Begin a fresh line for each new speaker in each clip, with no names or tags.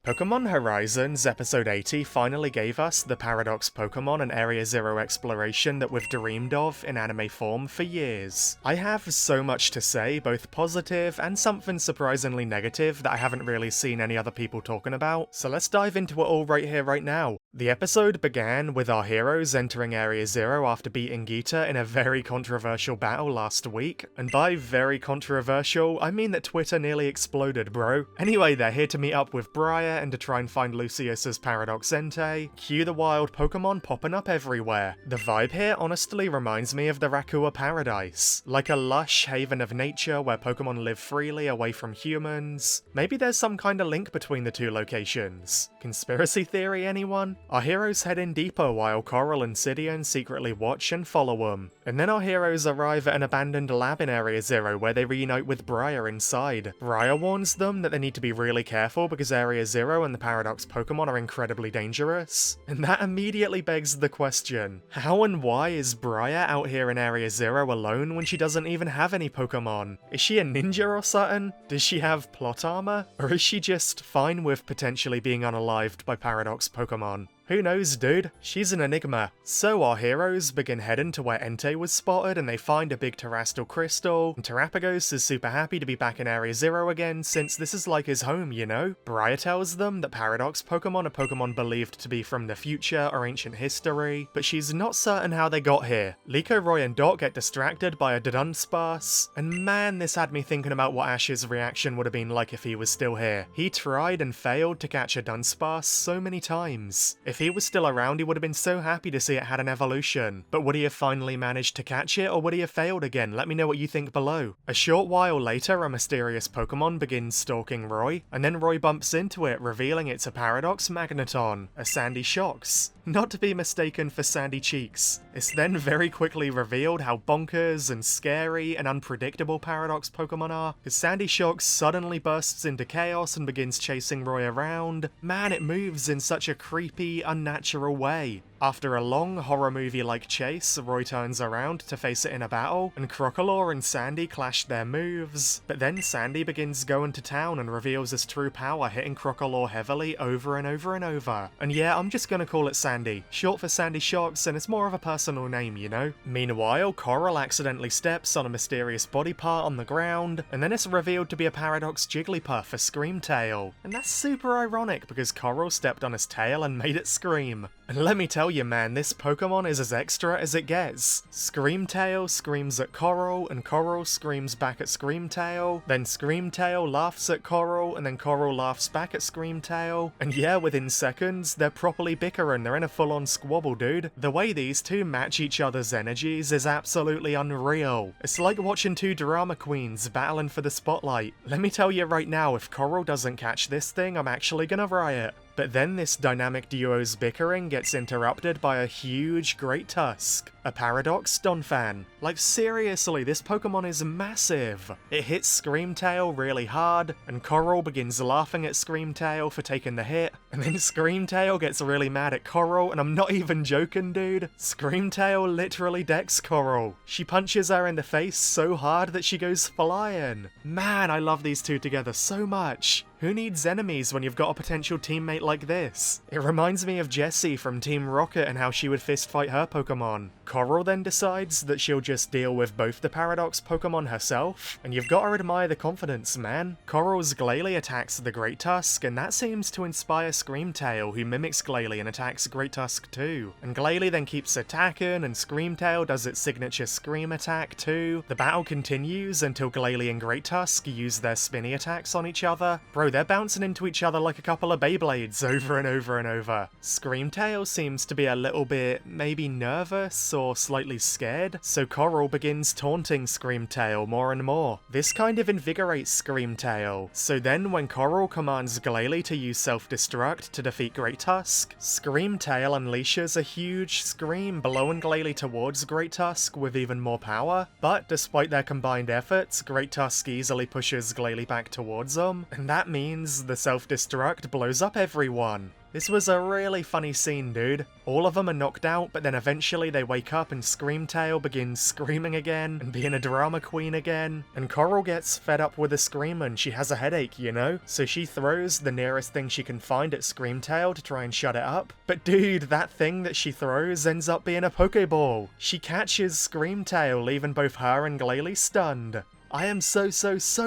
Pokémon Horizons Episode 80 finally gave us the Paradox Pokémon and Area Zero exploration that we've dreamed of in anime form for years. I have so much to say, both positive and something surprisingly negative that I haven't really seen any other people talking about, so let's dive into it all right here, right now. The episode began with our heroes entering Area Zero after beating Geeta in a very controversial battle last week, and by very controversial, I mean that Twitter nearly exploded, bro. Anyway, they're here to meet up with Briar and to try and find Lucius's Paradox Entei. Cue the wild Pokemon popping up everywhere. The vibe here honestly reminds me of the Raikou Paradise, like a lush haven of nature where Pokemon live freely away from humans. Maybe there's some kind of link between the two locations. Conspiracy theory, anyone? Our heroes head in deeper while Coral and Sidian secretly watch and follow them. And then our heroes arrive at an abandoned lab in Area Zero where they reunite with Briar inside. Briar warns them that they need to be really careful because Area Zero and the Paradox Pokemon are incredibly dangerous. And that immediately begs the question, how and why is Briar out here in Area Zero alone when she doesn't even have any Pokemon? Is she a ninja or something? Does she have plot armor? Or is she just fine with potentially being unalived by Paradox Pokemon? Who knows, dude? She's an enigma. So our heroes begin heading to where Entei was spotted and they find a big terrestrial crystal, and Terapagos is super happy to be back in Area Zero again since this is like his home, you know? Briar tells them that Paradox Pokemon are Pokemon believed to be from the future or ancient history, but she's not certain how they got here. Liko, Roy and Dot get distracted by a Dunsparce, and man, this had me thinking about what Ash's reaction would have been like if he was still here. He tried and failed to catch a Dunsparce so many times. If he was still around, he would have been so happy to see it had an evolution. But would he have finally managed to catch it, or would he have failed again? Let me know what you think below. A short while later, a mysterious Pokemon begins stalking Roy, and then Roy bumps into it, revealing it's a Paradox Magneton, a Sandy Shocks. Not to be mistaken for Sandy Cheeks. It's then very quickly revealed how bonkers and scary and unpredictable Paradox Pokemon are, because Sandy Shocks suddenly bursts into chaos and begins chasing Roy around. Man, it moves in such a creepy, unnatural way. After a long horror movie-like chase, Roy turns around to face it in a battle, and Crocalor and Sandy clash their moves, but then Sandy begins going to town and reveals his true power, hitting Crocalor heavily over and over and over. And yeah, I'm just gonna call it Sandy, short for Sandy Shocks, and it's more of a personal name, you know? Meanwhile, Coral accidentally steps on a mysterious body part on the ground, and then it's revealed to be a Paradox Jigglypuff, a Screamtail. And that's super ironic because Coral stepped on his tail and made it scream. And let me tell you, man, this Pokemon is as extra as it gets. Screamtail screams at Coral, and Coral screams back at Screamtail, then Screamtail laughs at Coral, and then Coral laughs back at Screamtail. And yeah, within seconds, they're properly bickering, they're in a full-on squabble, dude. The way these two match each other's energies is absolutely unreal. It's like watching two drama queens battling for the spotlight. Let me tell you right now, if Coral doesn't catch this thing, I'm actually gonna riot. But then this dynamic duo's bickering gets interrupted by a huge Great Tusk, a Paradox Donphan. Like seriously, this Pokemon is massive. It hits Screamtail really hard, and Coral begins laughing at Screamtail for taking the hit, and then Screamtail gets really mad at Coral, and I'm not even joking, dude. Screamtail literally decks Coral. She punches her in the face so hard that she goes flying. Man, I love these two together so much. Who needs enemies when you've got a potential teammate like this? It reminds me of Jessie from Team Rocket and how she would fistfight her Pokemon. Coral then decides that she'll just deal with both the Paradox Pokemon herself, and you've got to admire the confidence, man. Coral's Glalie attacks the Great Tusk, and that seems to inspire Screamtail, who mimics Glalie and attacks Great Tusk too. And Glalie then keeps attacking, and Screamtail does its signature Scream attack too. The battle continues until Glalie and Great Tusk use their spinny attacks on each other. Bro, they're bouncing into each other like a couple of Beyblades over and over and over. Screamtail seems to be a little bit, maybe nervous or slightly scared, so Coral begins taunting Screamtail more and more. This kind of invigorates Screamtail, so then when Coral commands Glalie to use self-destruct to defeat Great Tusk, Screamtail unleashes a huge scream, blowing Glalie towards Great Tusk with even more power. But despite their combined efforts, Great Tusk easily pushes Glalie back towards them, and that means the self-destruct blows up everyone. This was a really funny scene, dude. All of them are knocked out, but then eventually they wake up and Screamtail begins screaming again and being a drama queen again. And Coral gets fed up with the scream and she has a headache, you know? So she throws the nearest thing she can find at Screamtail to try and shut it up. But dude, that thing that she throws ends up being a Pokeball. She catches Screamtail, leaving both her and Glalie stunned. I am so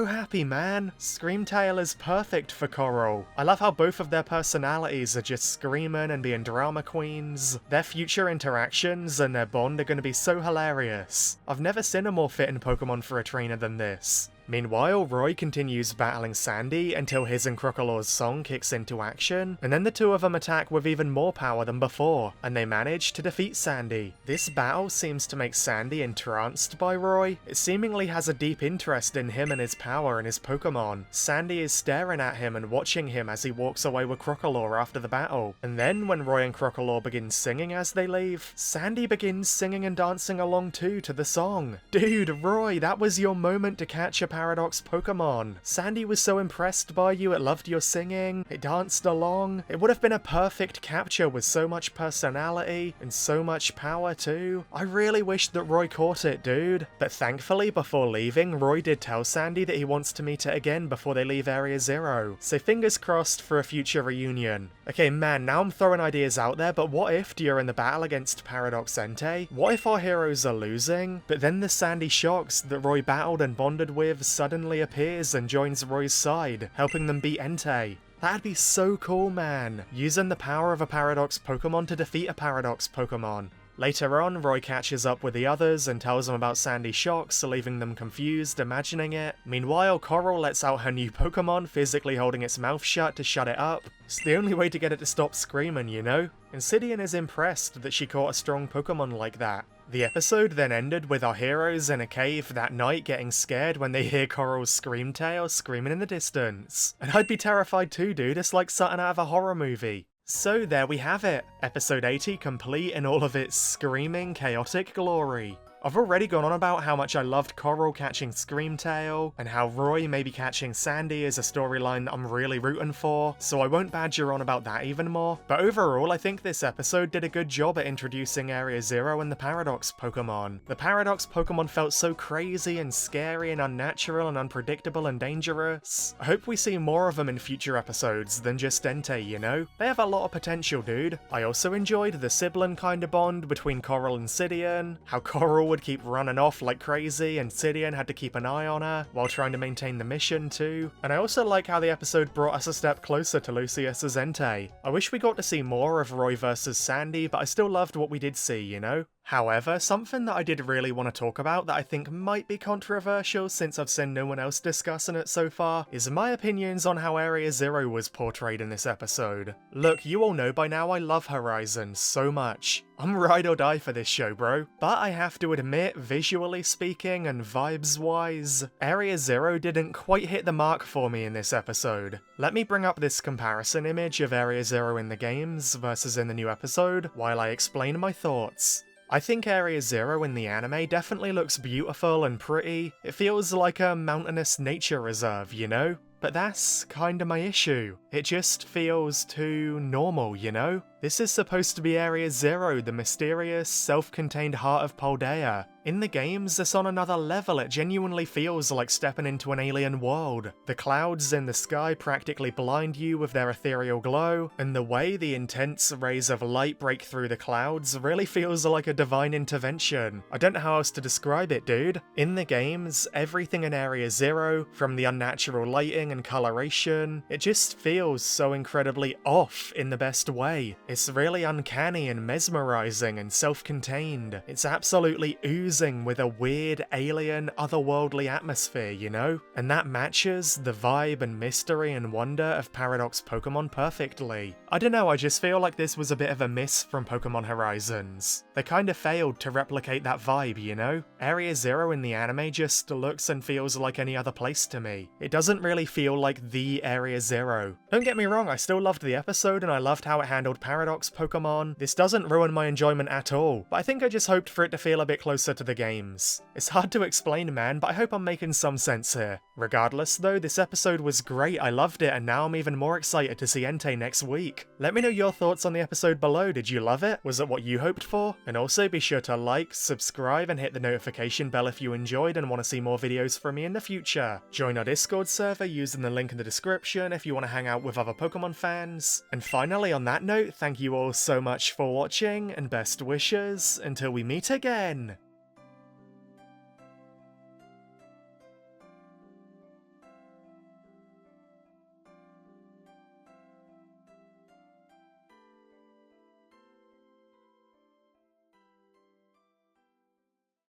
happy, man. Screamtail is perfect for Coral. I love how both of their personalities are just screaming and being drama queens. Their future interactions and their bond are going to be so hilarious. I've never seen a more fitting Pokemon for a trainer than this. Meanwhile, Roy continues battling Sandy until his and Crocolore's song kicks into action, and then the two of them attack with even more power than before, and they manage to defeat Sandy. This battle seems to make Sandy entranced by Roy. It seemingly has a deep interest in him and his power and his Pokemon. Sandy is staring at him and watching him as he walks away with Crocolore after the battle. And then when Roy and Crocolore begin singing as they leave, Sandy begins singing and dancing along too to the song. Dude, Roy, that was your moment to catch a Paradox Pokemon. Sandy was so impressed by you, it loved your singing, it danced along. It would have been a perfect capture with so much personality and so much power too. I really wish that Roy caught it, dude. But thankfully, before leaving, Roy did tell Sandy that he wants to meet it again before they leave Area 0. So fingers crossed for a future reunion. Okay, man, now I'm throwing ideas out there, but what if during the battle against Paradox Entei, what if our heroes are losing, but then the Sandy Shocks that Roy battled and bonded with suddenly appears and joins Roy's side, helping them beat Entei? That'd be so cool, man. Using the power of a Paradox Pokemon to defeat a Paradox Pokemon. Later on, Roy catches up with the others and tells them about Sandy Shocks, leaving them confused, imagining it. Meanwhile, Coral lets out her new Pokemon, physically holding its mouth shut to shut it up. It's the only way to get it to stop screaming, you know? And Sidian is impressed that she caught a strong Pokemon like that. The episode then ended with our heroes in a cave that night getting scared when they hear Coral's Screamtail screaming in the distance. And I'd be terrified too, dude, it's like something out of a horror movie. So there we have it, episode 80 complete in all of its screaming, chaotic glory. I've already gone on about how much I loved Coral catching Screamtail, and how Roy maybe catching Sandy is a storyline I'm really rooting for, so I won't badger on about that even more. But overall, I think this episode did a good job at introducing Area 0 and the Paradox Pokemon. The Paradox Pokemon felt so crazy and scary and unnatural and unpredictable and dangerous. I hope we see more of them in future episodes than just Entei, you know? They have a lot of potential, dude. I also enjoyed the sibling kind of bond between Coral and Sidian, how Coral would keep running off like crazy and Sidian had to keep an eye on her while trying to maintain the mission too. And I also like how the episode brought us a step closer to Lucius VS Entei. I wish we got to see more of Roy versus Sandy, but I still loved what we did see, you know? However, something that I did really want to talk about that I think might be controversial since I've seen no one else discussing it so far, is my opinions on how Area 0 was portrayed in this episode. Look, you all know by now I love Horizon so much. I'm ride or die for this show, bro. But I have to admit, visually speaking and vibes-wise, Area 0 didn't quite hit the mark for me in this episode. Let me bring up this comparison image of Area 0 in the games versus in the new episode while I explain my thoughts. I think Area 0 in the anime definitely looks beautiful and pretty. It feels like a mountainous nature reserve, you know? But that's kinda my issue. It just feels too normal, you know? This is supposed to be Area 0, the mysterious, self-contained heart of Paldea. In the games, it's on another level. It genuinely feels like stepping into an alien world. The clouds in the sky practically blind you with their ethereal glow, and the way the intense rays of light break through the clouds really feels like a divine intervention. I don't know how else to describe it, dude. In the games, everything in Area 0, from the unnatural lighting and coloration, it just feels so incredibly off in the best way. It's really uncanny and mesmerizing and self-contained. It's absolutely oozing with a weird, alien, otherworldly atmosphere, you know? And that matches the vibe and mystery and wonder of Paradox Pokemon perfectly. I don't know, I just feel like this was a bit of a miss from Pokemon Horizons. They kinda failed to replicate that vibe, you know? Area 0 in the anime just looks and feels like any other place to me. It doesn't really feel like the Area 0. Don't get me wrong, I still loved the episode and I loved how it handled Paradox Paradox Pokemon. This doesn't ruin my enjoyment at all, but I think I just hoped for it to feel a bit closer to the games. It's hard to explain, man, but I hope I'm making some sense here. Regardless though, this episode was great, I loved it, and now I'm even more excited to see Entei next week. Let me know your thoughts on the episode below. Did you love it? Was it what you hoped for? And also be sure to like, subscribe, and hit the notification bell if you enjoyed and want to see more videos from me in the future. Join our Discord server using the link in the description if you want to hang out with other Pokemon fans. And finally, on that note, thank you all so much for watching, and best wishes until we meet again!